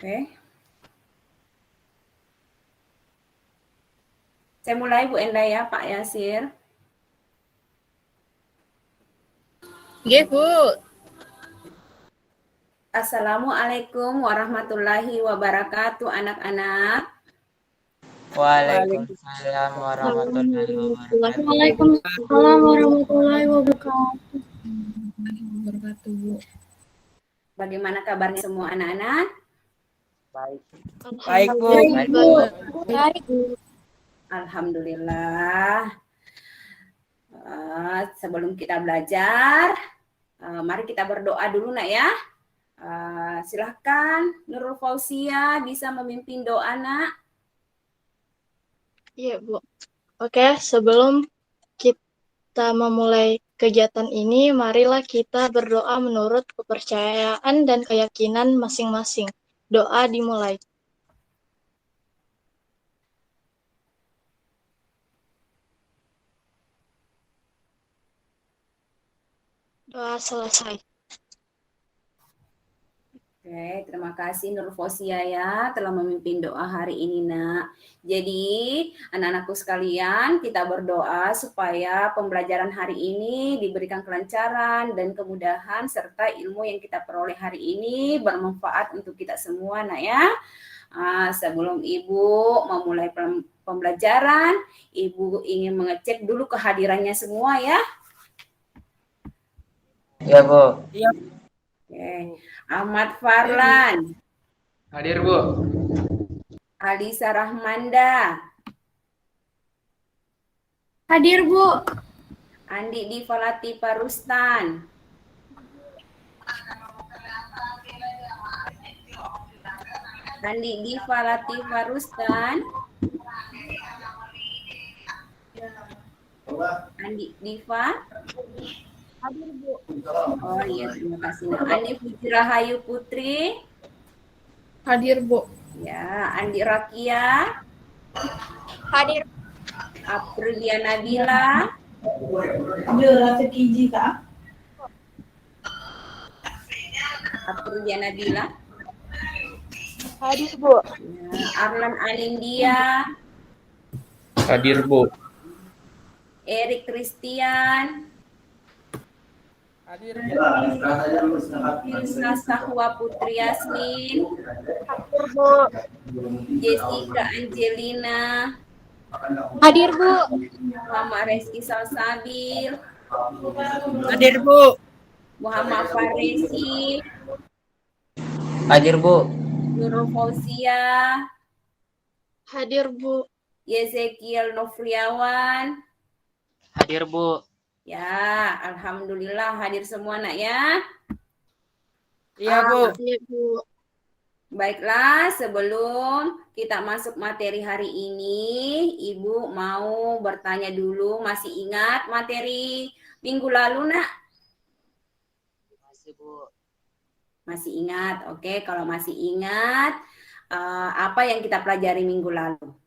Oke. Saya mulai Bu Enda ya, Pak Yasir. Nggih, Bu. Assalamualaikum warahmatullahi wabarakatuh, anak-anak. Waalaikumsalam warahmatullahi wabarakatuh. Waalaikumsalam warahmatullahi wabarakatuh. Bagaimana kabarnya semua anak-anak? Baik. Baik, Bu. Baik. Alhamdulillah. Sebelum kita belajar, mari kita berdoa dulu nak ya. Silahkan Nurul Fauzia bisa memimpin doa nak. Iya, Bu. Oke, sebelum kita memulai kegiatan ini, marilah kita berdoa menurut kepercayaan dan keyakinan masing-masing. Doa dimulai. Doa selesai. Oke, terima kasih Nur Fauzia ya telah memimpin doa hari ini nak. Jadi anak-anakku sekalian kita berdoa supaya pembelajaran hari ini diberikan kelancaran dan kemudahan serta ilmu yang kita peroleh hari ini bermanfaat untuk kita semua nak ya. Sebelum Ibu memulai pembelajaran, Ibu ingin mengecek dulu kehadirannya semua ya. Ya, Bu. Oke. Ahmad Farlan. Hadir, Bu. Alisa Rahmanda. Hadir, Bu. Andi Diva Latifa Rustan. Andi Diva Latifa Rustan. Andi Diva. Hadir, Bu. Oh iya, terima kasih. Andi Puji Rahayu Putri. Hadir, Bu. Ya, Andi Rakia. Hadir. Aprilia Nabila. Aprilia Nabila. Hadir, Bu. Ya, Arlan Alindia. Hadir, Bu. Erik Christian. Hadir, Ilsa Sahwa Putri Yasmin. Hadir, Bu. Jessica Angelina. Hadir, Bu. Muhammad Reski Salsabil. Hadir, Bu. Muhammad Faresi. Hadir, Bu. Nurul Fauzia. Hadir, Bu. Yezekiel Novriawan. Hadir, Bu. Ya, alhamdulillah hadir semua nak ya. Iya, Bu. Iya, Bu. Baiklah, sebelum kita masuk materi hari ini, Ibu mau bertanya dulu, masih ingat materi minggu lalu nak? Masih, Bu. Masih ingat, oke. Kalau masih ingat, apa yang kita pelajari minggu lalu?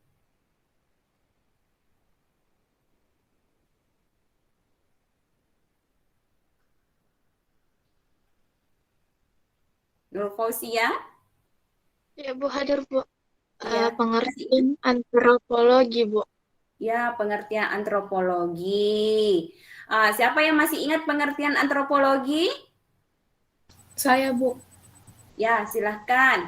Nur Fauzia? Ya, Bu. Hadir, Bu. Ya, Pengertian antropologi, Bu. Ya, pengertian antropologi. Siapa yang masih ingat pengertian antropologi? Saya, Bu. Ya, silahkan.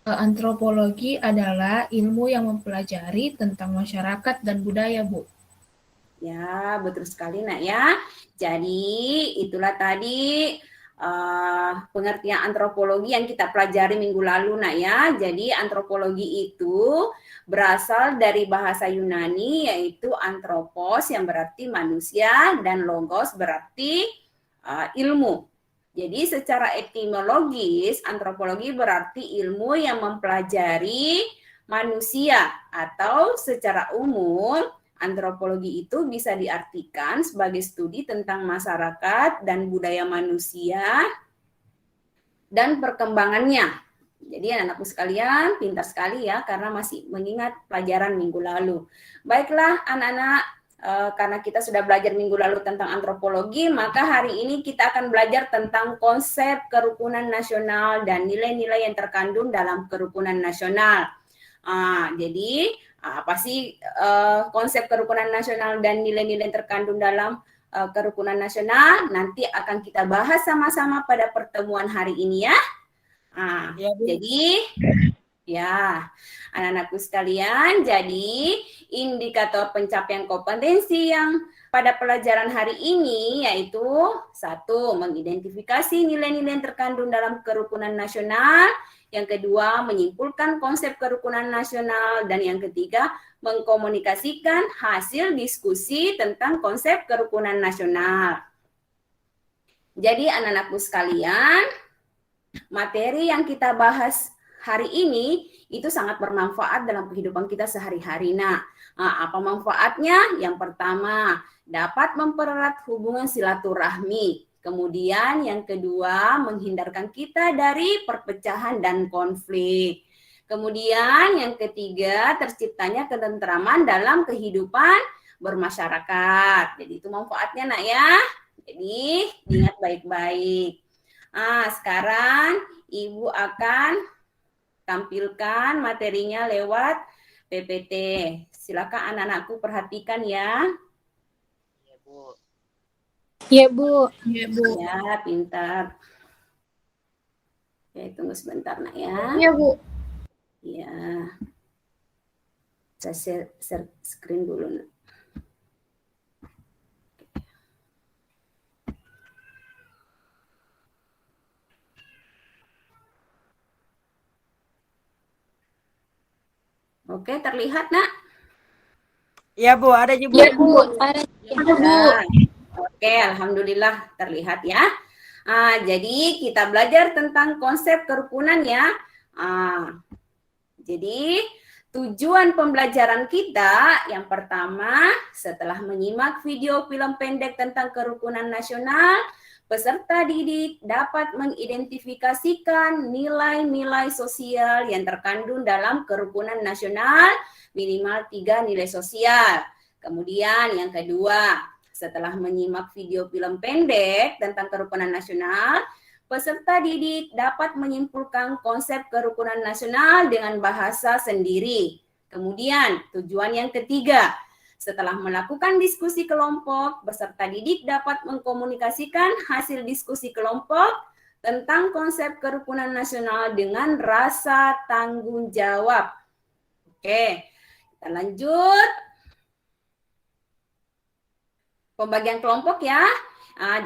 Antropologi adalah ilmu yang mempelajari tentang masyarakat dan budaya, Bu. Ya, betul sekali nak ya. Jadi, itulah tadi pengertian antropologi yang kita pelajari minggu lalu nak ya. Jadi, antropologi itu berasal dari bahasa Yunani yaitu anthropos yang berarti manusia dan logos berarti ilmu. Jadi secara etimologis antropologi berarti ilmu yang mempelajari manusia atau secara umum antropologi itu bisa diartikan sebagai studi tentang masyarakat dan budaya manusia dan perkembangannya. Jadi anak-anakku sekalian pintar sekali ya karena masih mengingat pelajaran minggu lalu. Baiklah anak-anak karena kita sudah belajar minggu lalu tentang antropologi, maka hari ini kita akan belajar tentang konsep kerukunan nasional dan nilai-nilai yang terkandung dalam kerukunan nasional. Jadi apa sih konsep kerukunan nasional dan nilai-nilai yang terkandung dalam kerukunan nasional? Nanti akan kita bahas sama-sama pada pertemuan hari ini ya. Jadi ya, anak-anakku sekalian, jadi indikator pencapaian kompetensi yang pada pelajaran hari ini yaitu 1. Mengidentifikasi nilai-nilai yang terkandung dalam kerukunan nasional, yang kedua menyimpulkan konsep kerukunan nasional, dan yang ketiga mengkomunikasikan hasil diskusi tentang konsep kerukunan nasional. Jadi anak-anakku sekalian, materi yang kita bahas hari ini itu sangat bermanfaat dalam kehidupan kita sehari-hari. Nah, apa manfaatnya? Yang pertama, dapat mempererat hubungan silaturahmi. Kemudian yang kedua, menghindarkan kita dari perpecahan dan konflik. Kemudian yang ketiga, terciptanya ketentraman dalam kehidupan bermasyarakat. Jadi itu manfaatnya nak ya. Jadi diingat baik-baik. Sekarang Ibu akan tampilkan materinya lewat PPT. Silakan anak-anakku perhatikan ya. Iya, Bu. Iya, Bu. Iya, Bu. Ya, pintar. Oke, tunggu sebentar nak ya. Iya, Bu. Ya. Saya share screen dulu nak. Oke, terlihat nak? Iya Bu, ada aja Bu. Iya, Bu. Ada, Bu. Oke, alhamdulillah terlihat ya. Jadi kita belajar tentang konsep kerukunan ya. Jadi tujuan pembelajaran kita yang pertama, setelah menyimak video film pendek tentang kerukunan nasional, peserta didik dapat mengidentifikasikan nilai-nilai sosial yang terkandung dalam kerukunan nasional, minimal 3 nilai sosial. Kemudian yang kedua, setelah menyimak video film pendek tentang kerukunan nasional, peserta didik dapat menyimpulkan konsep kerukunan nasional dengan bahasa sendiri. Kemudian tujuan yang ketiga, setelah melakukan diskusi kelompok, peserta didik dapat mengkomunikasikan hasil diskusi kelompok tentang konsep kerukunan nasional dengan rasa tanggung jawab. Oke, kita lanjut. Pembagian kelompok ya.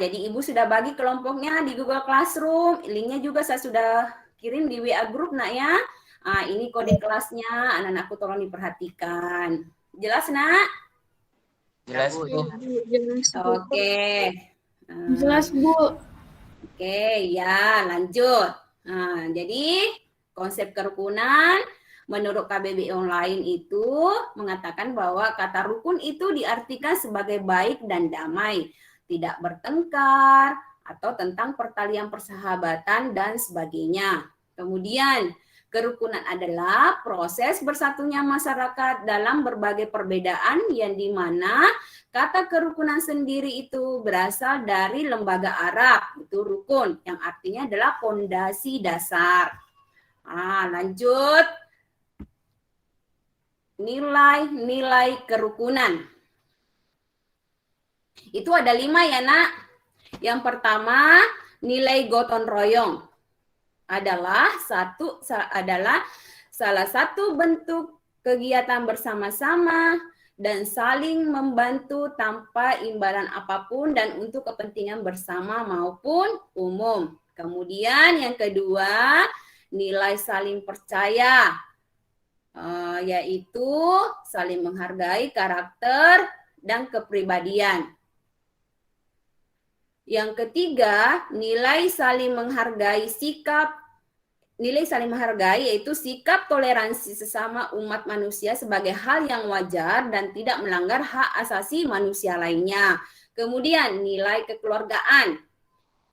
Jadi Ibu sudah bagi kelompoknya di Google Classroom. Linknya juga saya sudah kirim di WA Group nak ya. Ini kode kelasnya, anak-anakku tolong diperhatikan. Jelas nak? Jelas, Bu. Jelas, Bu. Oke. Jelas, Bu. Oke, ya lanjut. Jadi konsep kerukunan menurut KBBI Online itu mengatakan bahwa kata rukun itu diartikan sebagai baik dan damai, tidak bertengkar, atau tentang pertalian persahabatan dan sebagainya. Kemudian kerukunan adalah proses bersatunya masyarakat dalam berbagai perbedaan yang dimana kata kerukunan sendiri itu berasal dari lembaga Arab, itu rukun, yang artinya adalah fondasi dasar. Lanjut. Nilai-nilai kerukunan. Itu ada 5 ya nak. Yang pertama, nilai gotong royong. Adalah salah satu bentuk kegiatan bersama-sama dan saling membantu tanpa imbalan apapun dan untuk kepentingan bersama maupun umum. Kemudian yang kedua, nilai saling percaya, yaitu saling menghargai karakter dan kepribadian. Yang ketiga, nilai saling menghargai yaitu sikap toleransi sesama umat manusia sebagai hal yang wajar dan tidak melanggar hak asasi manusia lainnya. Kemudian nilai kekeluargaan,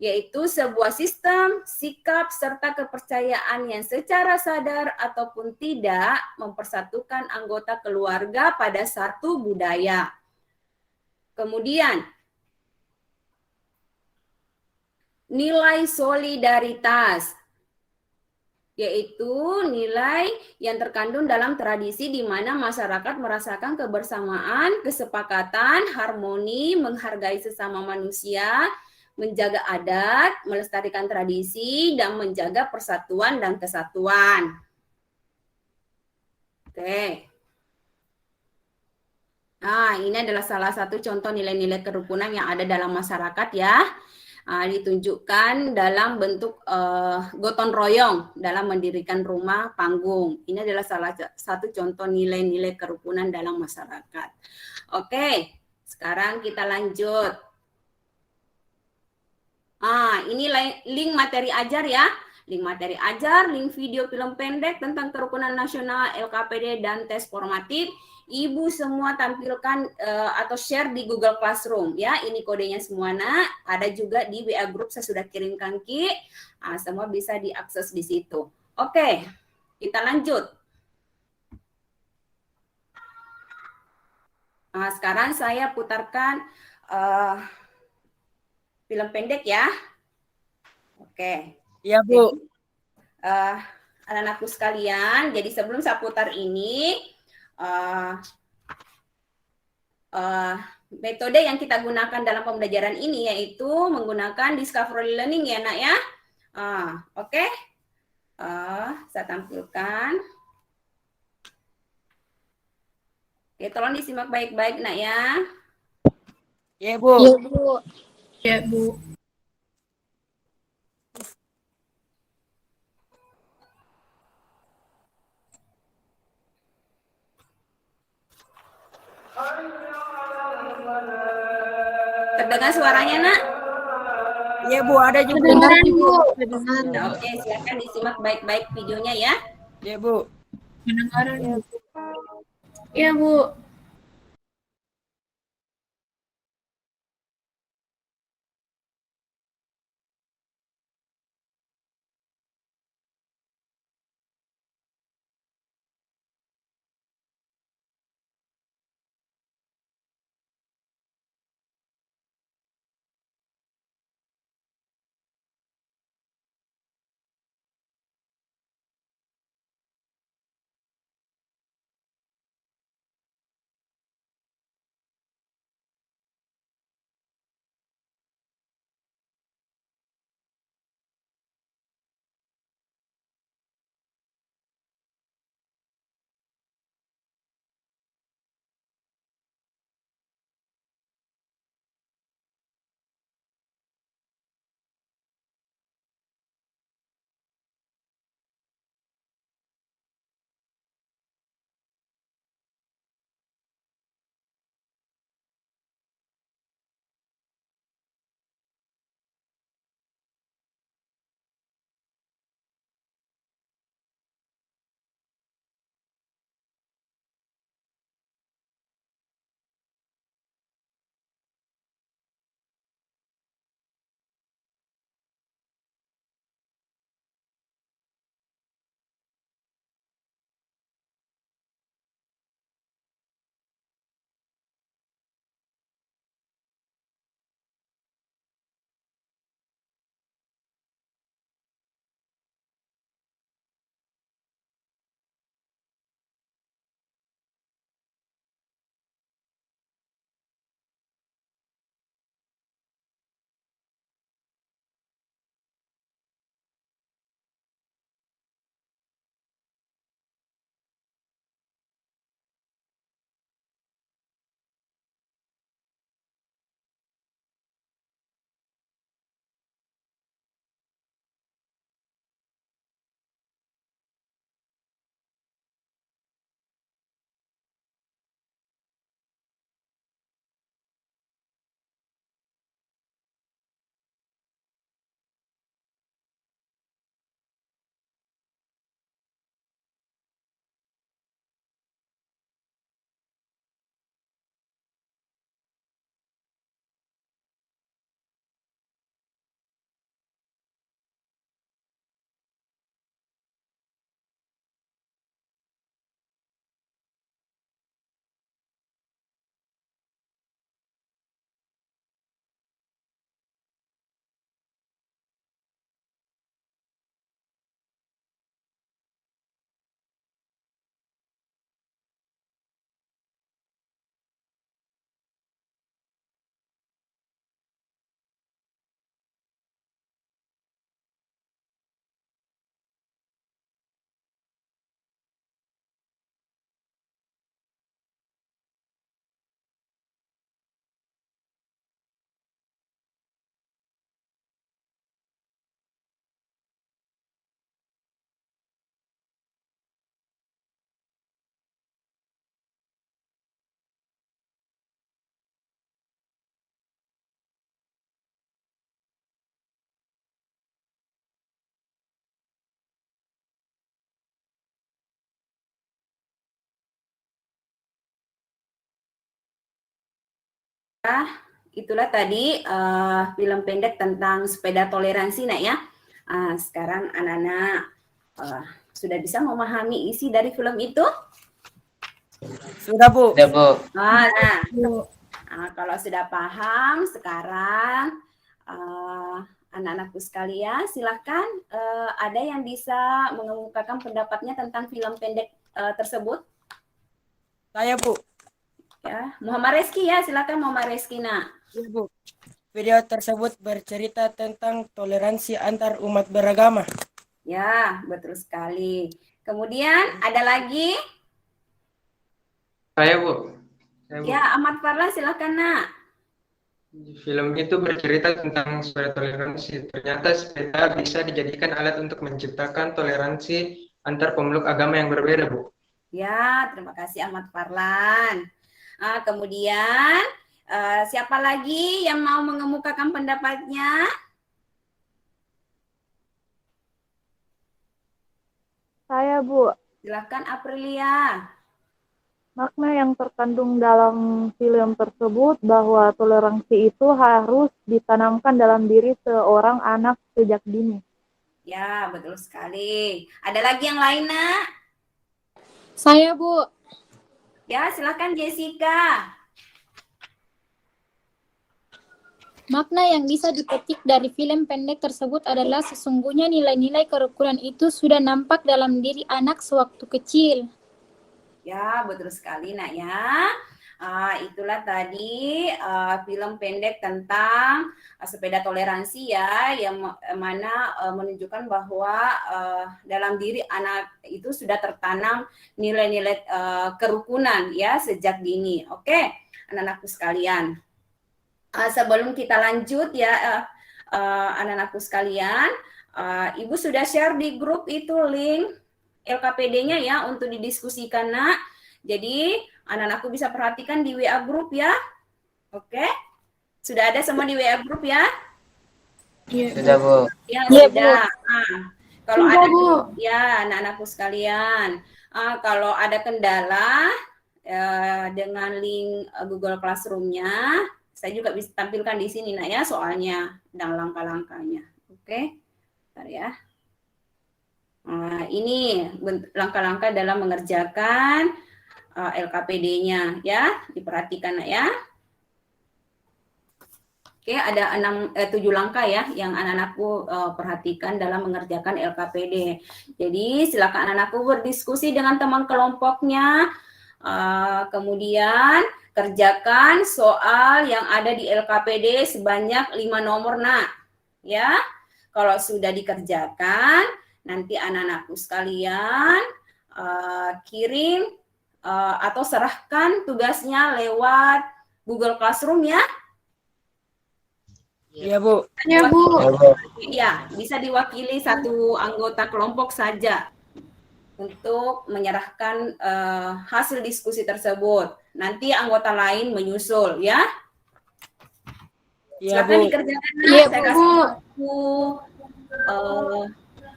yaitu sebuah sistem, sikap, serta kepercayaan yang secara sadar ataupun tidak mempersatukan anggota keluarga pada satu budaya. Kemudian nilai solidaritas, yaitu nilai yang terkandung dalam tradisi di mana masyarakat merasakan kebersamaan, kesepakatan, harmoni, menghargai sesama manusia, menjaga adat, melestarikan tradisi, dan menjaga persatuan dan kesatuan. Oke. Nah, ini adalah salah satu contoh nilai-nilai kerukunan yang ada dalam masyarakat ya. Ditunjukkan dalam bentuk gotong royong dalam mendirikan rumah panggung. Ini adalah salah satu contoh nilai-nilai kerukunan dalam masyarakat. Oke, sekarang kita lanjut. Ini link materi ajar ya. Link materi ajar, link video film pendek tentang kerukunan nasional, LKPD, dan tes formatif. Ibu semua tampilkan atau share di Google Classroom ya. Ini kodenya semua nak. Ada juga di WA group saya sudah kirimkan Ki. Semua bisa diakses di situ. Oke, kita lanjut. Sekarang saya putarkan film pendek ya. Oke. Iya, Bu. Anak-anakku sekalian, jadi sebelum saya putar ini, metode yang kita gunakan dalam pembelajaran ini yaitu menggunakan discovery learning ya nak ya. Oke. Saya tampilkan. Oke, tolong disimak baik-baik nak ya. Iya, Bu. Iya, Bu. Ya, Bu. Terdengar suaranya nak? Iya, Bu, ada juga. Kedengaran, Bu. Kedengaran. Oke, silakan disimak baik-baik videonya ya. Iya, Bu. Kedengaran, Bu. Ya, Bu. Itulah tadi film pendek tentang sepeda toleransi, Nak ya. Sekarang anak-anak sudah bisa memahami isi dari film itu? Sudah, Bu. Sudah, Bu. Nah, Bu. kalau sudah paham, sekarang anak-anakku sekalian, silahkan ada yang bisa mengemukakan pendapatnya tentang film pendek tersebut. Saya, Bu. Ya, Muhammad Reski ya, silakan Muhammad Reski, Nak. Iya, Bu. Video tersebut bercerita tentang toleransi antar umat beragama. Ya, betul sekali. Kemudian ada lagi? Saya, Bu. Ya, Ahmad Farlan, silakan, Nak. Film itu bercerita tentang sepeda toleransi. Ternyata sepeda bisa dijadikan alat untuk menciptakan toleransi antar pemeluk agama yang berbeda, Bu. Ya, terima kasih Ahmad Farlan. Kemudian siapa lagi yang mau mengemukakan pendapatnya? Saya, Bu. Silakan Aprilia. Makna yang terkandung dalam film tersebut bahwa toleransi itu harus ditanamkan dalam diri seorang anak sejak dini. Ya, betul sekali. Ada lagi yang lain, Nak? Saya, Bu. Ya, silakan Jessica. Makna yang bisa dipetik dari film pendek tersebut adalah sesungguhnya nilai-nilai kerukunan itu sudah nampak dalam diri anak sewaktu kecil. Ya, betul sekali, Nak ya. Itulah tadi film pendek tentang sepeda toleransi ya, yang mana menunjukkan bahwa dalam diri anak itu sudah tertanam nilai-nilai kerukunan ya sejak dini. Oke, anak-anakku sekalian. Sebelum kita lanjut ya, anak-anakku sekalian, Ibu sudah share di grup itu link LKPD-nya ya untuk didiskusikan, Nak. Jadi anak-anakku bisa perhatikan di WA grup ya. Oke? Sudah ada semua di WA grup ya? Sudah, Bu. Ya, Iya, sudah. Kalau Sudah, ada Bu. ya anak-anakku sekalian, kalau ada kendala dengan link Google Classroom-nya, saya juga bisa tampilkan di sini, Nak ya, soalnya dan langkah-langkahnya. Oke? Bentar ya. Ini langkah-langkah dalam mengerjakan LKPD-nya ya, diperhatikan, Nak ya. Oke, ada 7 langkah ya yang anak-anakku perhatikan dalam mengerjakan LKPD. Jadi silakan anak-anakku berdiskusi dengan teman kelompoknya, kemudian kerjakan soal yang ada di LKPD sebanyak 5 nomor, Nak. Ya, kalau sudah dikerjakan, nanti anak-anakku sekalian kirim atau serahkan tugasnya lewat Google Classroom ya. Iya, Bu. Ya, Bu. Ya, bisa diwakili satu anggota kelompok saja untuk menyerahkan hasil diskusi tersebut. Nanti anggota lain menyusul ya. Iya, Silakan Bu. dikerjakan. Iya, Saya Bu. kasih waktu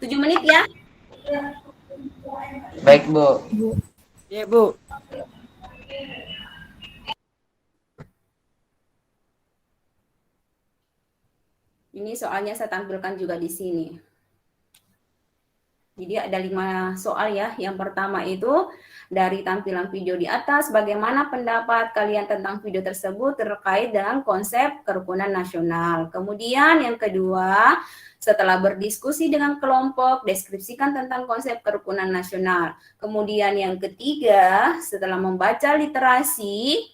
7 menit ya. Baik, Bu. Iya, Bu. Ini soalnya saya tampilkan juga di sini. Jadi ada 5 soal ya. Yang pertama itu dari tampilan video di atas, bagaimana pendapat kalian tentang video tersebut terkait dengan konsep kerukunan nasional. Kemudian yang kedua, setelah berdiskusi dengan kelompok, deskripsikan tentang konsep kerukunan nasional. Kemudian yang ketiga, setelah membaca literasi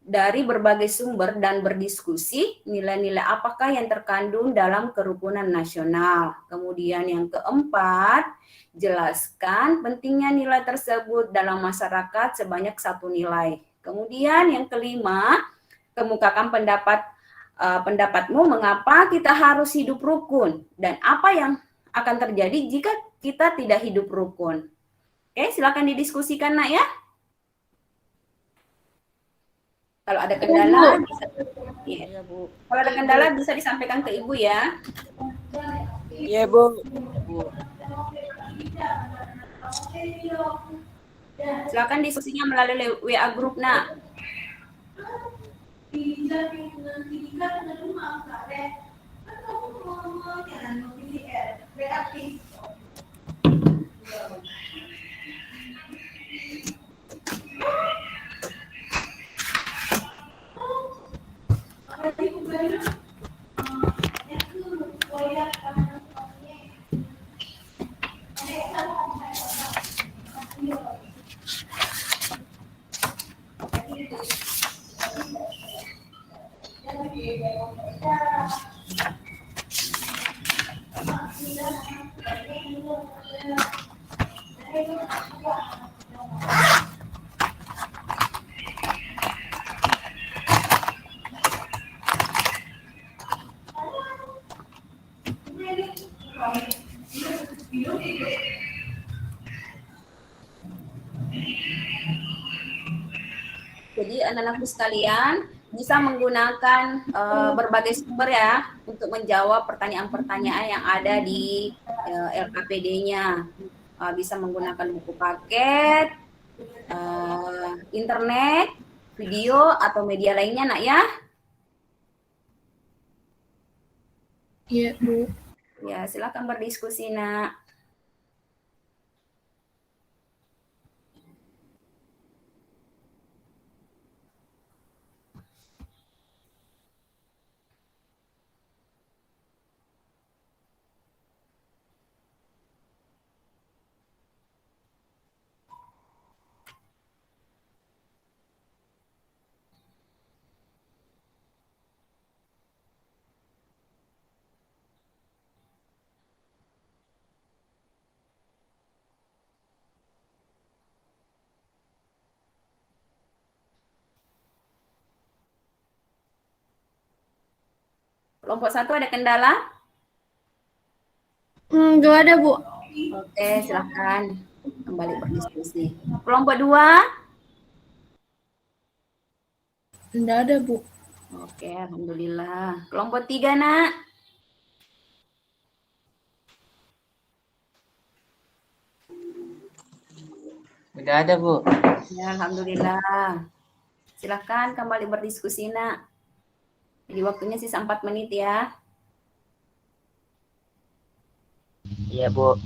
dari berbagai sumber dan berdiskusi, nilai-nilai apakah yang terkandung dalam kerukunan nasional. Kemudian yang keempat, jelaskan pentingnya nilai tersebut dalam masyarakat sebanyak 1 nilai. Kemudian yang kelima, kemukakan pendapatmu mengapa kita harus hidup rukun dan apa yang akan terjadi jika kita tidak hidup rukun. Oke, silakan didiskusikan, Nak ya. Kalau ada kendala, Iya, Bu. kalau ada kendala bisa disampaikan ke Ibu ya. Iya, Bu. Silakan diskusinya melalui WA grup, Nak. Jadi anak-anakku sekalian bisa menggunakan berbagai sumber ya untuk menjawab pertanyaan-pertanyaan yang ada di LKPD-nya. Bisa menggunakan buku paket, internet, video, atau media lainnya, Nak ya. Iya, Bu. Ya, silakan berdiskusi, Nak. Kelompok 1 ada kendala? Nggak ada, Bu. Oke, silakan kembali berdiskusi. Kelompok 2? Tidak ada, Bu. Oke, alhamdulillah. Kelompok 3, Nak? Udah ada, Bu. Ya, alhamdulillah. Silakan kembali berdiskusi, Nak. Jadi waktunya sisa 4 menit ya. Iya, Bu.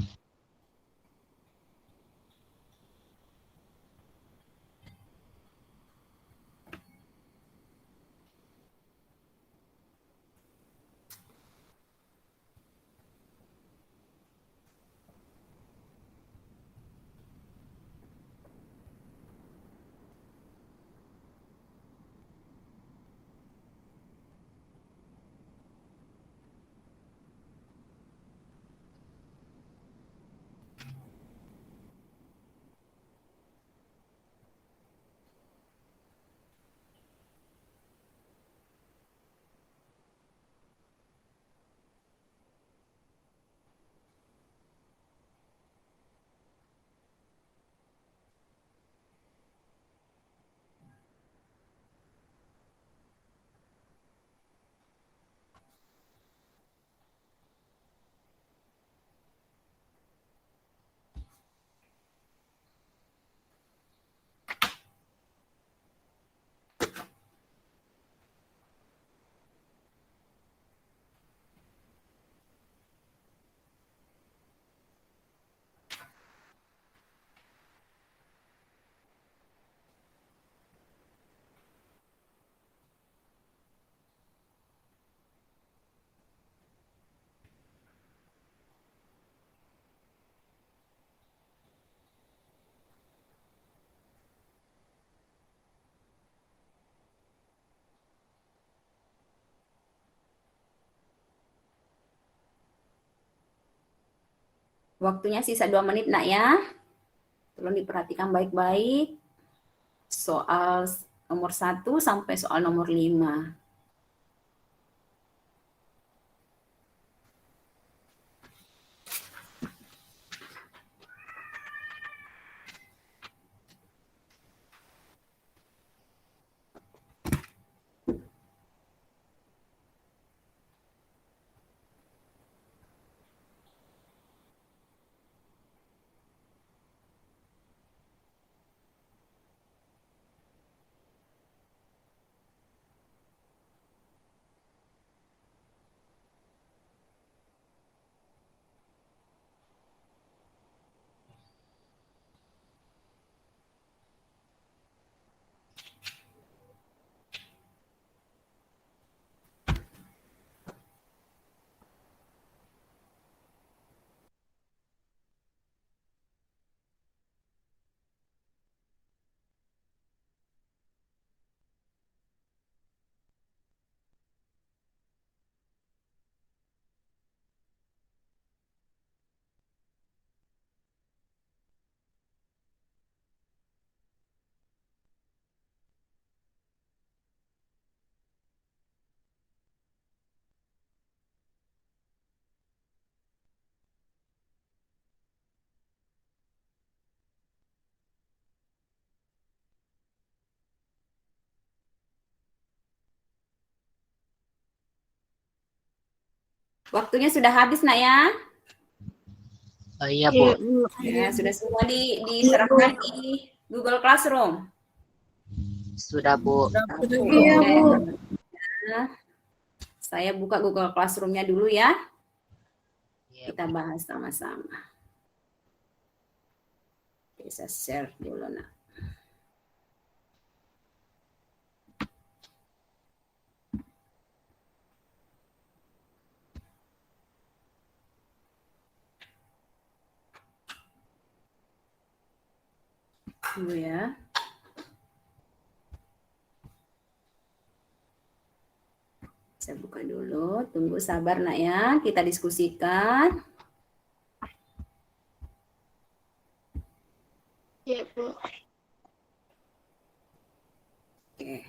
Waktunya sisa 2 menit, Nak ya. Tolong diperhatikan baik-baik. Soal nomor 1 sampai soal nomor 5. Waktunya sudah habis nak ya. Oh iya Bu. Ya, sudah semua diserahkan di Google Classroom. Sudah Bu. Iya, Bu. Saya buka Google Classroom-nya dulu ya. Iya, Kita bahas sama-sama. Bisa share dulu nak. Dulu ya. Saya buka dulu, tunggu sabar nak ya, kita diskusikan. Iya, Bu. Oke.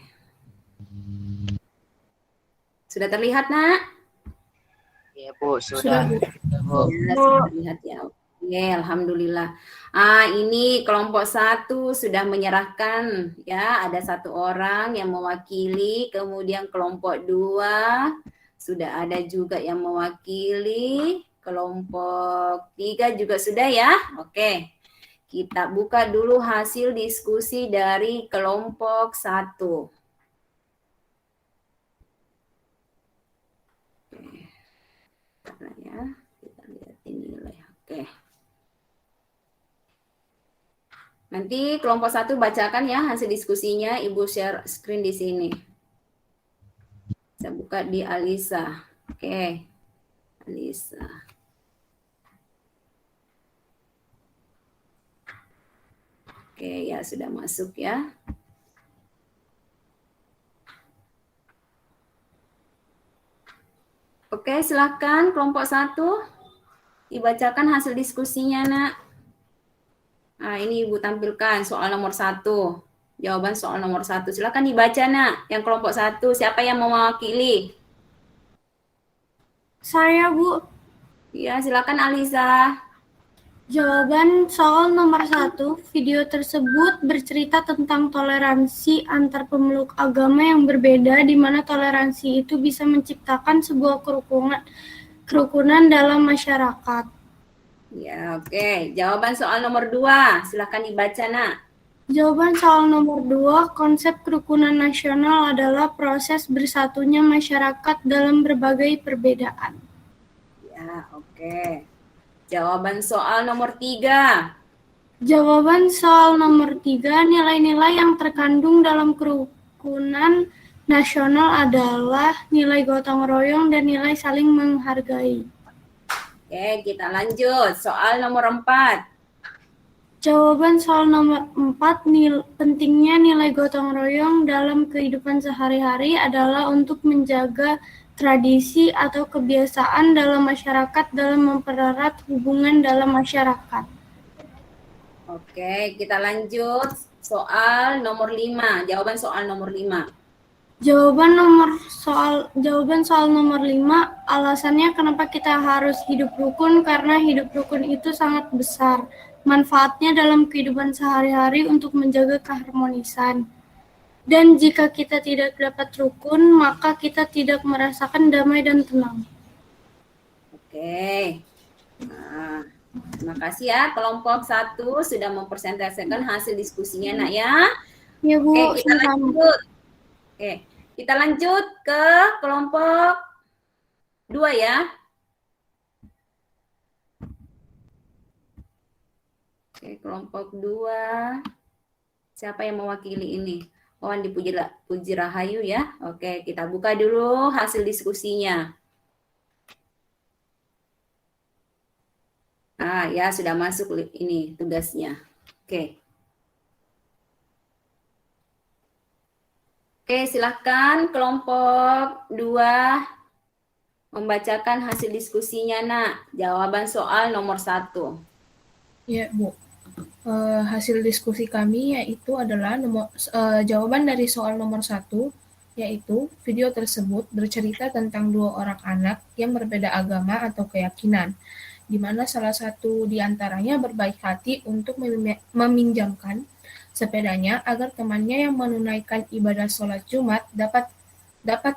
Sudah terlihat nak? Iya Bu, sudah. Bu. Ya, sudah terlihat ya. Oke, alhamdulillah. Ini kelompok 1 sudah menyerahkan ya, ada 1 orang yang mewakili, kemudian kelompok 2 sudah ada juga yang mewakili, kelompok 3 juga sudah ya. Oke. Kita buka dulu hasil diskusi dari kelompok 1. Oke. Karena ya, kita lihat nilai. Oke. Nanti kelompok 1 bacakan ya hasil diskusinya, Ibu share screen di sini. Saya buka di Alisa. Oke. Alisa. Oke, ya sudah masuk ya. Oke, silakan kelompok 1 dibacakan hasil diskusinya, nak. Ini Ibu tampilkan soal nomor 1. Jawaban soal nomor 1. Silakan dibaca, nak. Yang kelompok 1, siapa yang mewakili? Saya, Bu. Ya, silakan Alisa. Jawaban soal nomor 1, video tersebut bercerita tentang toleransi antar pemeluk agama yang berbeda, di mana toleransi itu bisa menciptakan sebuah kerukunan dalam masyarakat. Ya, oke. Jawaban soal nomor 2, silakan dibaca, nak. Jawaban soal nomor 2, konsep kerukunan nasional adalah proses bersatunya masyarakat dalam berbagai perbedaan. Ya, oke. Jawaban soal nomor 3. Jawaban soal nomor 3, nilai-nilai yang terkandung dalam kerukunan nasional adalah nilai gotong royong dan nilai saling menghargai. Oke, kita lanjut. Soal nomor 4. Jawaban soal nomor 4, pentingnya nilai gotong royong dalam kehidupan sehari-hari adalah untuk menjaga tradisi atau kebiasaan dalam masyarakat dalam mempererat hubungan dalam masyarakat. Oke, kita lanjut. Soal nomor 5. Jawaban soal nomor 5. Jawaban soal nomor 5, alasannya kenapa kita harus hidup rukun, karena hidup rukun itu sangat besar manfaatnya dalam kehidupan sehari-hari untuk menjaga keharmonisan. Dan jika kita tidak dapat rukun, maka kita tidak merasakan damai dan tenang. Oke. Terima kasih ya, kelompok 1 sudah mempresentasikan hasil diskusinya, nak ya. Ya, Bu. Oke, kita lanjut. Oke, kita lanjut ke kelompok 2 ya. Oke, kelompok 2. Siapa yang mewakili ini? Andi Puji Rahayu ya. Oke, kita buka dulu hasil diskusinya. Ya sudah masuk ini tugasnya. Oke. Oke, silakan kelompok 2 membacakan hasil diskusinya, nak. Jawaban soal nomor 1. Ya, Bu. Hasil diskusi kami yaitu adalah jawaban dari soal nomor 1, yaitu video tersebut bercerita tentang 2 orang anak yang berbeda agama atau keyakinan, di mana salah satu di antaranya berbaik hati untuk meminjamkan sepedanya agar temannya yang menunaikan ibadah sholat Jumat dapat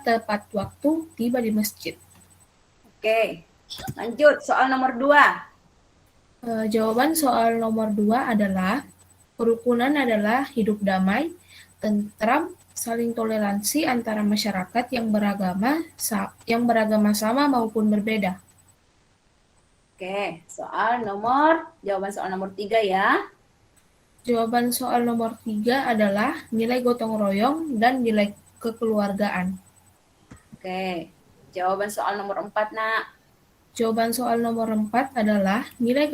tepat waktu tiba di masjid. Oke, lanjut soal nomor 2. Jawaban soal nomor 2 adalah kerukunan adalah hidup damai, tentram, saling toleransi antara masyarakat yang beragama sama maupun berbeda. Oke, jawaban soal nomor 3 ya. Jawaban soal nomor 3 adalah nilai gotong royong dan nilai kekeluargaan. Oke, jawaban soal nomor 4, Nak. Jawaban soal nomor 4 adalah nilai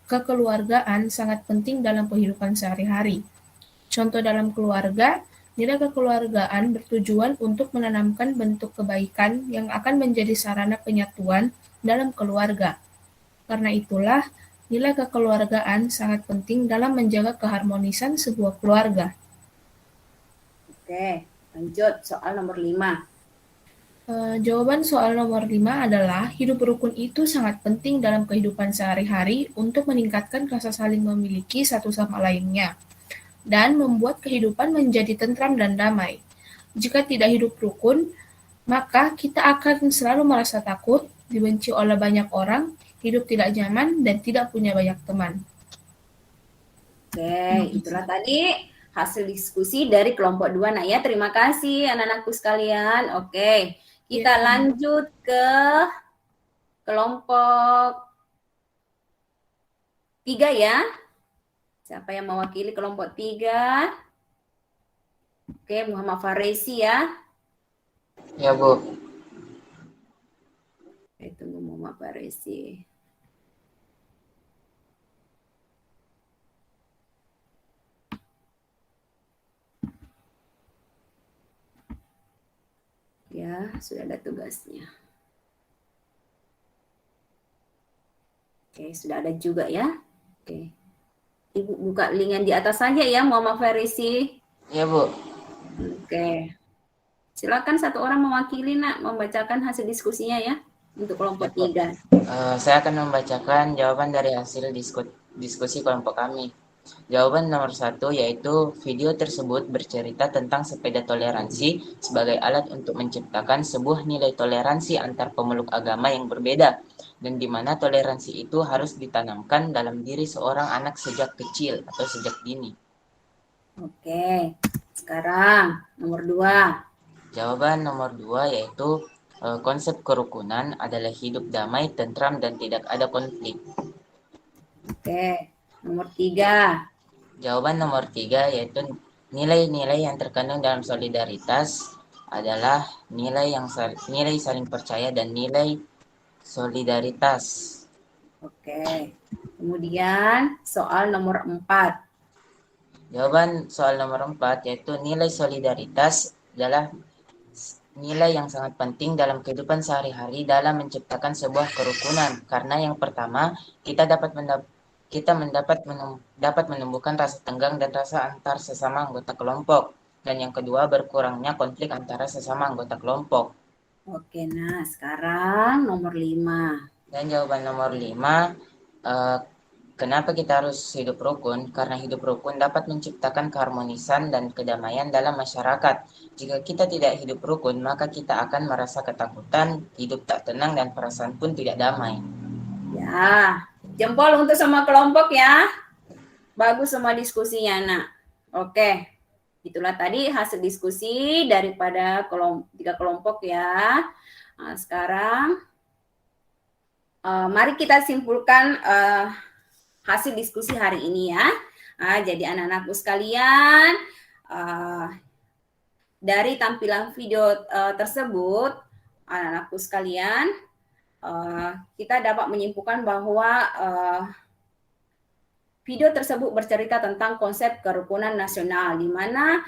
kekeluargaan sangat penting dalam kehidupan sehari-hari. Contoh dalam keluarga, nilai kekeluargaan bertujuan untuk menanamkan bentuk kebaikan yang akan menjadi sarana penyatuan dalam keluarga. Karena itulah, nilai kekeluargaan sangat penting dalam menjaga keharmonisan sebuah keluarga. Oke, lanjut soal nomor 5. Jawaban soal nomor 5 adalah hidup rukun itu sangat penting dalam kehidupan sehari-hari untuk meningkatkan rasa saling memiliki satu sama lainnya dan membuat kehidupan menjadi tentram dan damai. Jika tidak hidup rukun, maka kita akan selalu merasa takut, dibenci oleh banyak orang, hidup tidak nyaman, dan tidak punya banyak teman. Oke, itulah tadi hasil diskusi dari kelompok 2, Nak ya. Terima kasih anak-anakku sekalian. Oke, kita lanjut ke kelompok 3 ya. Siapa yang mewakili kelompok 3? Oke, Muhammad Faresi ya. Ya, Bu. Oke, tunggu Muhammad Faresi. Ya, sudah ada tugasnya. Oke, sudah ada juga ya. Oke. Ibu buka link yang di atas saja ya, Muhammad Farisi. Ya, Bu. Oke. Silakan satu orang mewakili, Nak, membacakan hasil diskusinya ya untuk kelompok 3. Saya akan membacakan jawaban dari hasil diskusi kelompok kami. Jawaban nomor 1 yaitu video tersebut bercerita tentang sepeda toleransi sebagai alat untuk menciptakan sebuah nilai toleransi antar pemeluk agama yang berbeda, dan di mana toleransi itu harus ditanamkan dalam diri seorang anak sejak kecil atau sejak dini. Oke, sekarang nomor 2. Jawaban nomor 2 yaitu konsep kerukunan adalah hidup damai, tentram, dan tidak ada konflik. Oke, nomor 3. Jawaban nomor 3 yaitu nilai-nilai yang terkandung dalam solidaritas adalah nilai saling percaya dan nilai solidaritas. Oke, kemudian soal nomor 4. Jawaban soal nomor 4 yaitu nilai solidaritas adalah nilai yang sangat penting dalam kehidupan sehari-hari dalam menciptakan sebuah kerukunan. Karena yang pertama, kita dapat menumbuhkan rasa tenggang dan rasa antar sesama anggota kelompok. Dan yang kedua, berkurangnya konflik antara sesama anggota kelompok. Oke, nah sekarang nomor 5. Dan jawaban nomor 5, kenapa kita harus hidup rukun? Karena hidup rukun dapat menciptakan keharmonisan dan kedamaian dalam masyarakat. Jika kita tidak hidup rukun, maka kita akan merasa ketakutan, hidup tak tenang, dan perasaan pun tidak damai. Ya, jempol untuk semua kelompok ya. Bagus semua diskusinya, Nak. Oke, itulah tadi hasil diskusi daripada 3 kelompok ya. Nah, sekarang mari kita simpulkan hasil diskusi hari ini ya. Nah, jadi anak-anakku sekalian, dari tampilan video tersebut, anak-anakku sekalian, kita dapat menyimpulkan bahwa video tersebut bercerita tentang konsep kerukunan nasional, di mana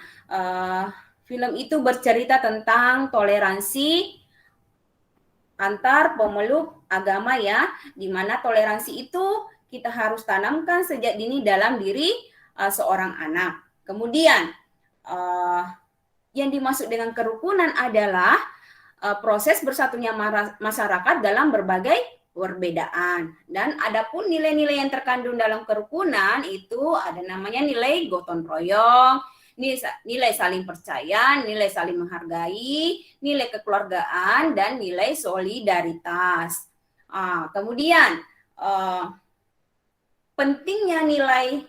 film itu bercerita tentang toleransi antar pemeluk agama ya, di mana toleransi itu kita harus tanamkan sejak dini dalam diri seorang anak. Kemudian yang dimaksud dengan kerukunan adalah proses bersatunya masyarakat dalam berbagai perbedaan. Dan adapun nilai-nilai yang terkandung dalam kerukunan itu ada namanya nilai gotong royong, nilai saling percaya, nilai saling menghargai, nilai kekeluargaan, dan nilai solidaritas. Kemudian pentingnya nilai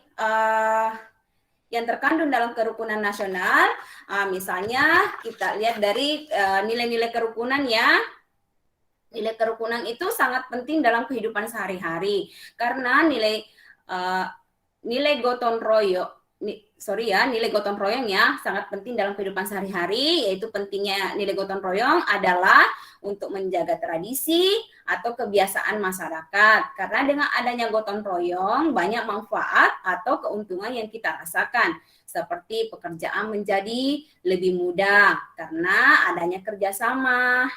yang terkandung dalam kerukunan nasional, misalnya kita lihat dari nilai-nilai kerukunan ya. Nilai kerukunan itu sangat penting dalam kehidupan sehari-hari karena nilai gotong royong, nilai gotong royong ya sangat penting dalam kehidupan sehari-hari, yaitu pentingnya nilai gotong royong adalah untuk menjaga tradisi atau kebiasaan masyarakat. Karena dengan adanya gotong royong banyak manfaat atau keuntungan yang kita rasakan, seperti pekerjaan menjadi lebih mudah karena adanya kerjasama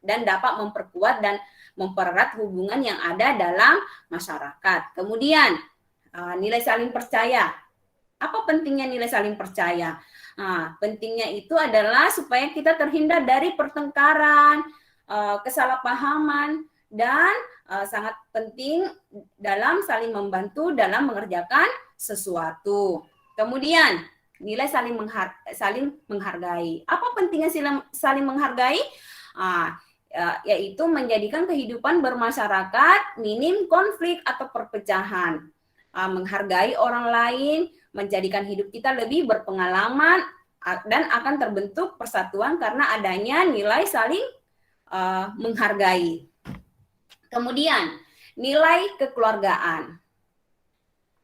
dan dapat memperkuat dan mempererat hubungan yang ada dalam masyarakat. Kemudian nilai saling percaya. Apa pentingnya nilai saling percaya? Pentingnya itu adalah supaya kita terhindar dari pertengkaran, kesalahpahaman, dan sangat penting dalam saling membantu dalam mengerjakan sesuatu. Kemudian nilai saling menghargai. Apa pentingnya saling menghargai? Yaitu menjadikan kehidupan bermasyarakat minim konflik atau perpecahan. Menghargai orang lain, menjadikan hidup kita lebih berpengalaman dan akan terbentuk persatuan karena adanya nilai saling menghargai. Kemudian, nilai kekeluargaan.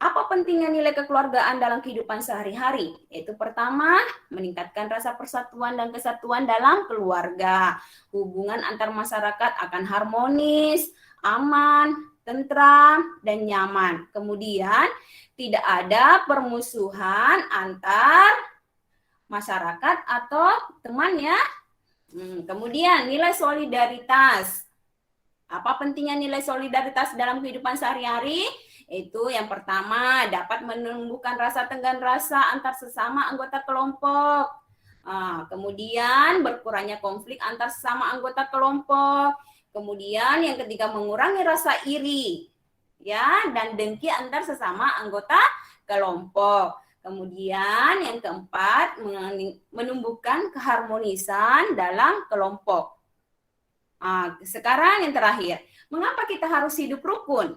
Apa pentingnya nilai kekeluargaan dalam kehidupan sehari-hari? Yaitu pertama, meningkatkan rasa persatuan dan kesatuan dalam keluarga. Hubungan antar masyarakat akan harmonis, aman, tentram, dan nyaman. Kemudian, tidak ada permusuhan antar masyarakat atau teman ya. Kemudian, nilai solidaritas. Apa pentingnya nilai solidaritas dalam kehidupan sehari-hari? Itu yang pertama, dapat menumbuhkan rasa tenggang rasa antar sesama anggota kelompok. Kemudian berkurangnya konflik antar sesama anggota kelompok. Kemudian yang ketiga, mengurangi rasa iri ya dan dengki antar sesama anggota kelompok. Kemudian yang keempat, menumbuhkan keharmonisan dalam kelompok. Sekarang yang terakhir, mengapa kita harus hidup rukun?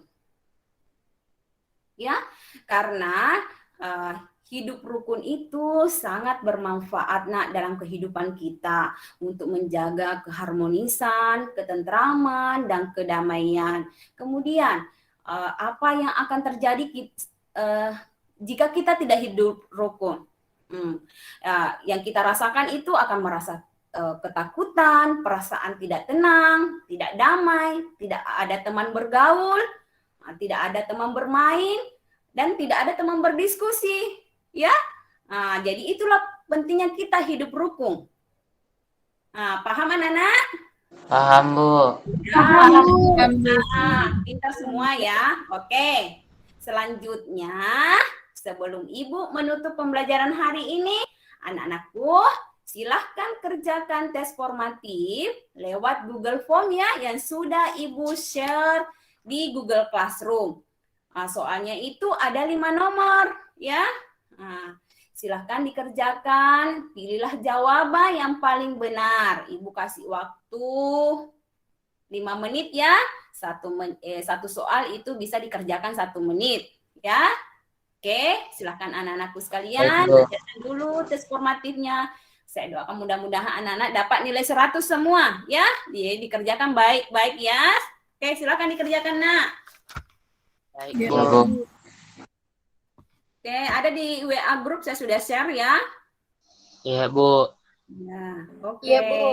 Ya, karena hidup rukun itu sangat bermanfaat dalam kehidupan kita untuk menjaga keharmonisan, ketentraman, dan kedamaian. Kemudian apa yang akan terjadi jika kita tidak hidup rukun? Yang kita rasakan itu akan merasa ketakutan, perasaan tidak tenang, tidak damai, tidak ada teman bergaul, tidak ada teman bermain, dan tidak ada teman berdiskusi, ya. Jadi itulah pentingnya kita hidup rukun. Paham anak-anak? Paham, Bu. Pintar semua ya. Oke. Selanjutnya, sebelum Ibu menutup pembelajaran hari ini, anak-anakku silahkan kerjakan tes formatif lewat Google Form ya yang sudah Ibu share di Google Classroom. Soalnya itu ada 5 nomor ya. Silahkan dikerjakan, pilihlah jawaban yang paling benar. Ibu kasih waktu 5 menit ya. Satu soal itu bisa dikerjakan 1 menit ya. Oke, silahkan anak-anakku sekalian kerjakan dulu tes formatifnya. Saya doakan mudah-mudahan anak-anak dapat nilai 100 semua ya. Dikerjakan baik-baik ya. Oke, silakan dikerjakan, Nak. Baik, Bu. Oke, ada di WA grup saya sudah share ya. Iya, Bu. Ya, oke. Iya, Bu.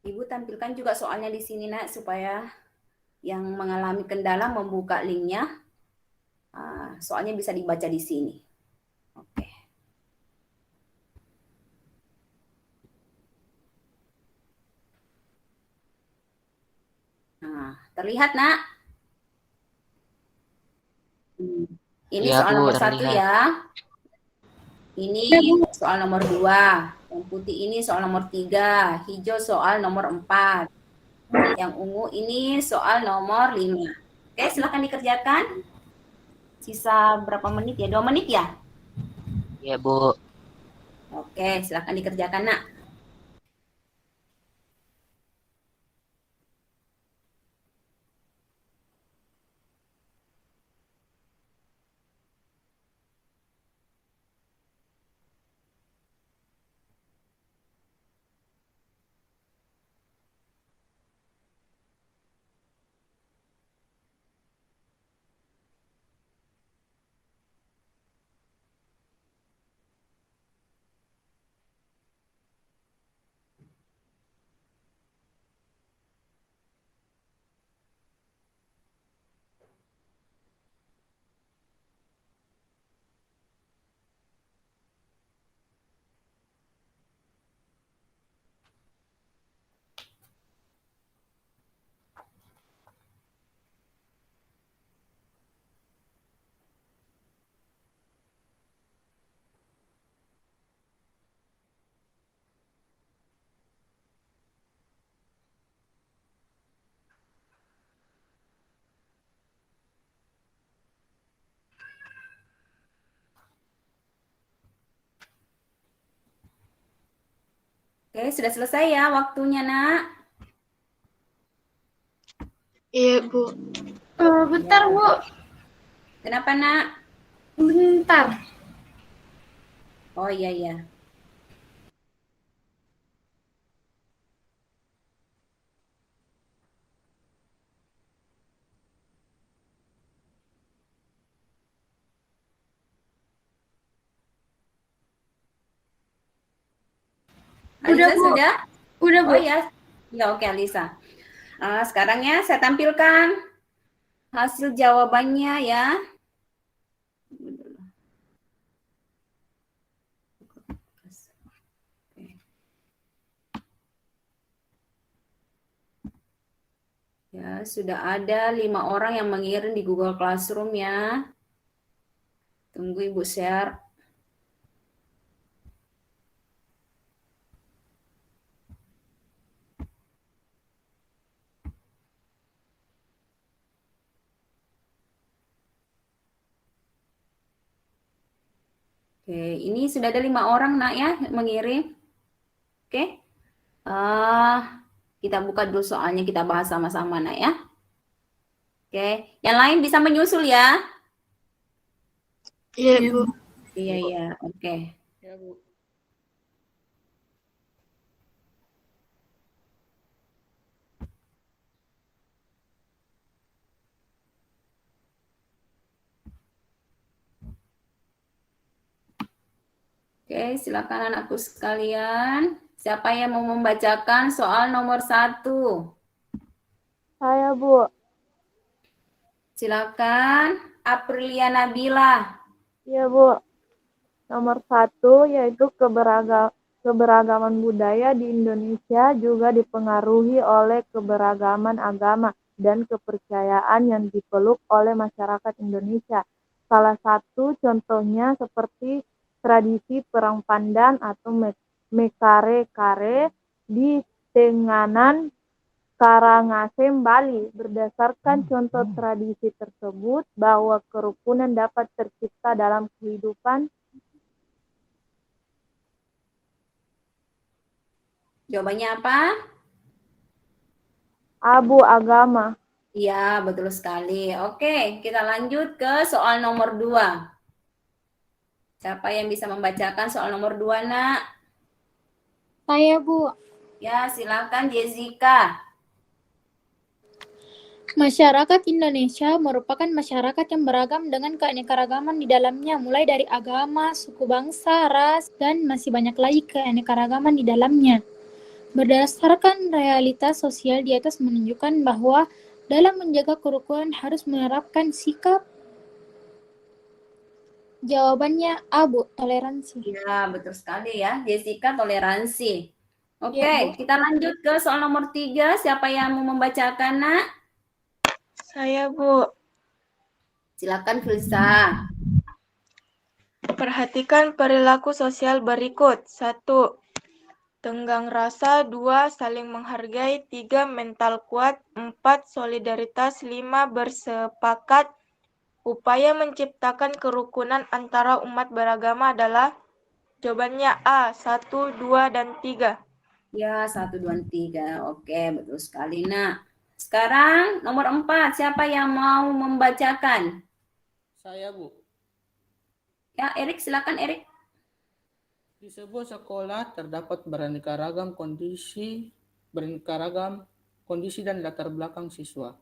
Ibu tampilkan juga soalnya di sini nak, supaya yang mengalami kendala membuka linknya, soalnya bisa dibaca di sini. Oke. Nah, terlihat nak? Ini Iya, soal Bu, nomor 1 terlihat. ya. Ini soal nomor 2. Yang putih ini soal nomor 3. Hijau soal nomor 4. Yang ungu ini soal nomor 5. Oke, silakan dikerjakan. Sisa berapa menit ya? 2 menit ya? Iya, Bu. Oke, silakan dikerjakan nak. Oke, sudah selesai ya waktunya nak. Iya, Bu. Bentar, Bu. Kenapa nak? Bentar. Oh iya iya. Udah, Alisa Bu. sudah? Udah, Bu. Oh ya. Ya oke Alisa. Sekarang ya saya tampilkan hasil jawabannya ya. Ya, sudah ada 5 orang yang mengirim di Google Classroom ya. Tunggu Ibu share. Oke, ini sudah ada 5 orang nak ya mengirim. Oke, kita buka dulu soalnya, kita bahas sama-sama nak ya. Oke, yang lain bisa menyusul ya. Iya, Bu. Iya iya, oke. Ya, Bu. Oke, silakan anakku sekalian. Siapa yang mau membacakan soal nomor 1? Saya, Bu. Silakan, Aprilia Nabila. Iya, Bu. Nomor 1 yaitu keberagaman budaya di Indonesia juga dipengaruhi oleh keberagaman agama dan kepercayaan yang dipeluk oleh masyarakat Indonesia. Salah satu contohnya seperti tradisi perang pandan atau mekare-kare di Tenganan, Karangasem, Bali. Berdasarkan contoh tradisi tersebut, bahwa kerukunan dapat tercipta dalam kehidupan. Jawabannya apa? Abu agama. Iya, betul sekali. Oke, kita lanjut ke soal nomor 2. Siapa yang bisa membacakan soal nomor 2, nak? Saya, Bu. Ya, silakan Jessica. Masyarakat Indonesia merupakan masyarakat yang beragam dengan keanekaragaman di dalamnya, mulai dari agama, suku bangsa, ras, dan masih banyak lagi keanekaragaman di dalamnya. Berdasarkan realitas sosial di atas menunjukkan bahwa dalam menjaga kerukunan harus menerapkan sikap. Jawabannya A, Bu, toleransi. Ya, betul sekali ya, Jessica, toleransi. Oke, Ya, Bu. kita lanjut ke soal nomor 3. Siapa yang mau membacakan, Nak? Saya, Bu. Silakan, Filsa. Perhatikan perilaku sosial berikut. 1. Tenggang rasa. 2. Saling menghargai. 3. Mental kuat. 4. Solidaritas. 5. Bersepakat. Upaya menciptakan kerukunan antara umat beragama adalah jawabannya A. 1, 2, dan 3. Ya, 1, 2, 3. Oke, betul sekali, Nak. Sekarang nomor 4. Siapa yang mau membacakan? Saya, Bu. Ya, Erik, silakan, Erik. Di sebuah sekolah terdapat beraneka ragam kondisi dan latar belakang siswa.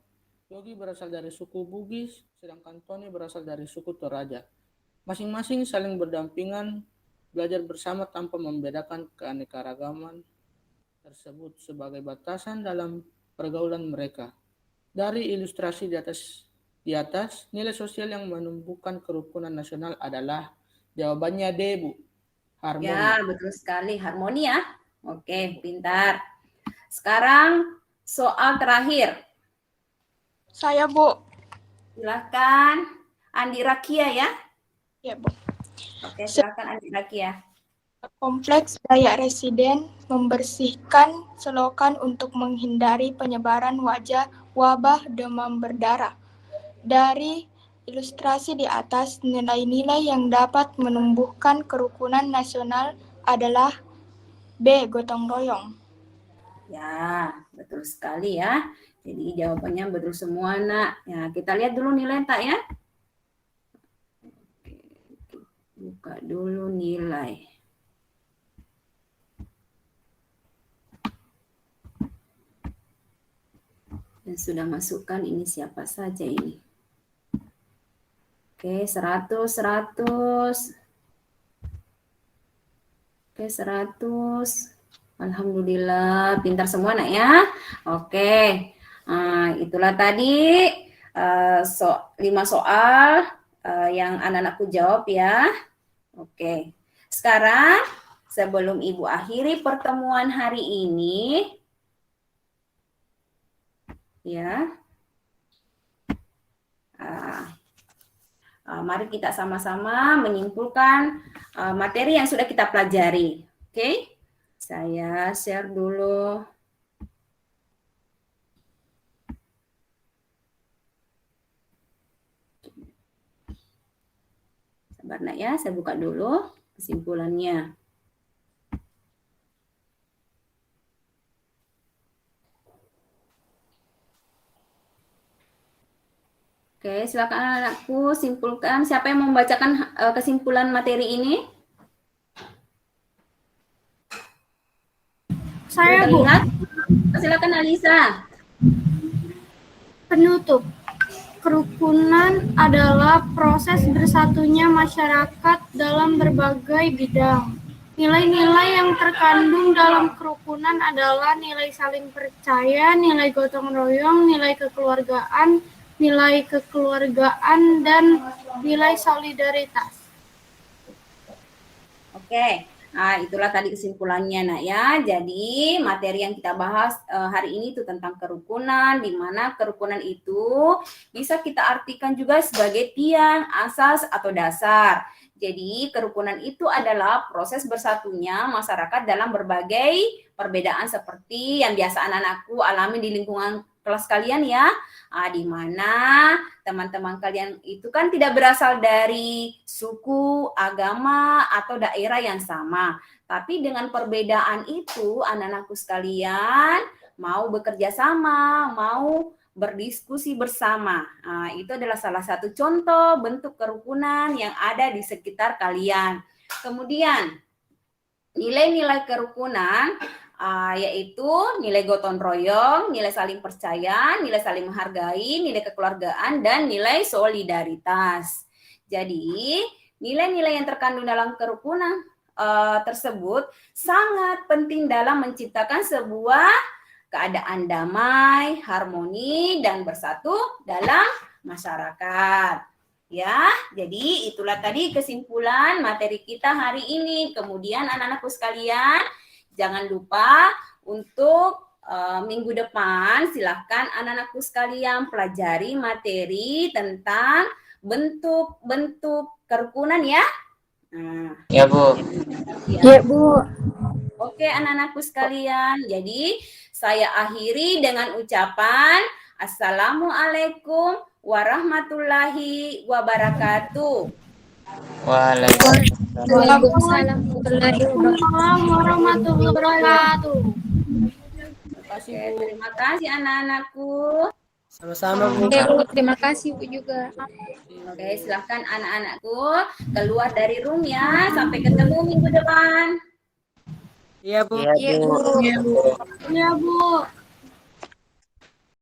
Yogi berasal dari suku Bugis, sedangkan Tony berasal dari suku Toraja. Masing-masing saling berdampingan, belajar bersama tanpa membedakan keanekaragaman tersebut sebagai batasan dalam pergaulan mereka. Dari ilustrasi di atas, nilai sosial yang menumbuhkan kerukunan nasional adalah jawabannya D, Bu. Harmoni. Ya, betul sekali. Harmoni ya. Oke, pintar. Sekarang soal terakhir. Saya, Bu. Silakan Andi Rakia ya. Ya, Bu. Oke, silakan Andi Rakia. Kompleks Dayak Residen membersihkan selokan untuk menghindari penyebaran wabah demam berdarah. Dari ilustrasi di atas, nilai-nilai yang dapat menumbuhkan kerukunan nasional adalah B. Gotong royong. Ya, betul sekali ya. Jadi jawabannya betul semua, Nak. Ya, kita lihat dulu nilai tak ya. Oke, buka dulu nilai. Dan sudah masukkan ini siapa saja ini. Oke, 100. Oke, 100. Alhamdulillah, pintar semua, Nak ya. Oke, itulah tadi 5 soal yang anak-anakku jawab ya. Oke, sekarang sebelum Ibu akhiri pertemuan hari ini, ya, mari kita sama-sama menyimpulkan materi yang sudah kita pelajari. Oke, saya share dulu. Sabar, Nak ya, saya buka dulu kesimpulannya. Oke, silakan anakku simpulkan. Siapa yang membacakan kesimpulan materi ini? Saya, Bu. Silakan Alisa. Penutup. Kerukunan adalah proses bersatunya masyarakat dalam berbagai bidang. Nilai-nilai yang terkandung dalam kerukunan adalah nilai saling percaya, nilai gotong royong, nilai kekeluargaan, dan nilai solidaritas. Oke, nah itulah tadi kesimpulannya, Nak ya. Jadi materi yang kita bahas hari ini itu tentang kerukunan, di mana kerukunan itu bisa kita artikan juga sebagai tiang, asas, atau dasar. Jadi kerukunan itu adalah proses bersatunya masyarakat dalam berbagai perbedaan seperti yang biasa anak-anakku alami di lingkungan kelas kalian ya, di mana teman-teman kalian itu kan tidak berasal dari suku, agama, atau daerah yang sama. Tapi dengan perbedaan itu, anak-anakku sekalian mau bekerja sama, mau berdiskusi bersama. Itu adalah salah satu contoh bentuk kerukunan yang ada di sekitar kalian. Kemudian, nilai-nilai kerukunan yaitu nilai gotong royong, nilai saling percaya, nilai saling menghargai, nilai kekeluargaan, dan nilai solidaritas. Jadi, nilai-nilai yang terkandung dalam kerukunan tersebut sangat penting dalam menciptakan sebuah keadaan damai, harmoni, dan bersatu dalam masyarakat. Ya, jadi itulah tadi kesimpulan materi kita hari ini. Kemudian anak-anakku sekalian, jangan lupa untuk minggu depan silahkan anak-anakku sekalian pelajari materi tentang bentuk-bentuk kerukunan ya. Nah, Ya, Bu. Ya, Bu. Oke anak-anakku sekalian, jadi saya akhiri dengan ucapan Assalamualaikum warahmatullahi wabarakatuh. Waalaikumsalam. Waalaikumsalam warahmatullahi wabarakatuh. Oke, terima kasih anak-anakku. Sama-sama, Bu. Oke, Bu. Terima kasih, Bu juga. Oke, silahkan anak-anakku keluar dari room ya. Sampai ketemu minggu depan. Iya, Bu. Iya, Bu. Iya, Bu.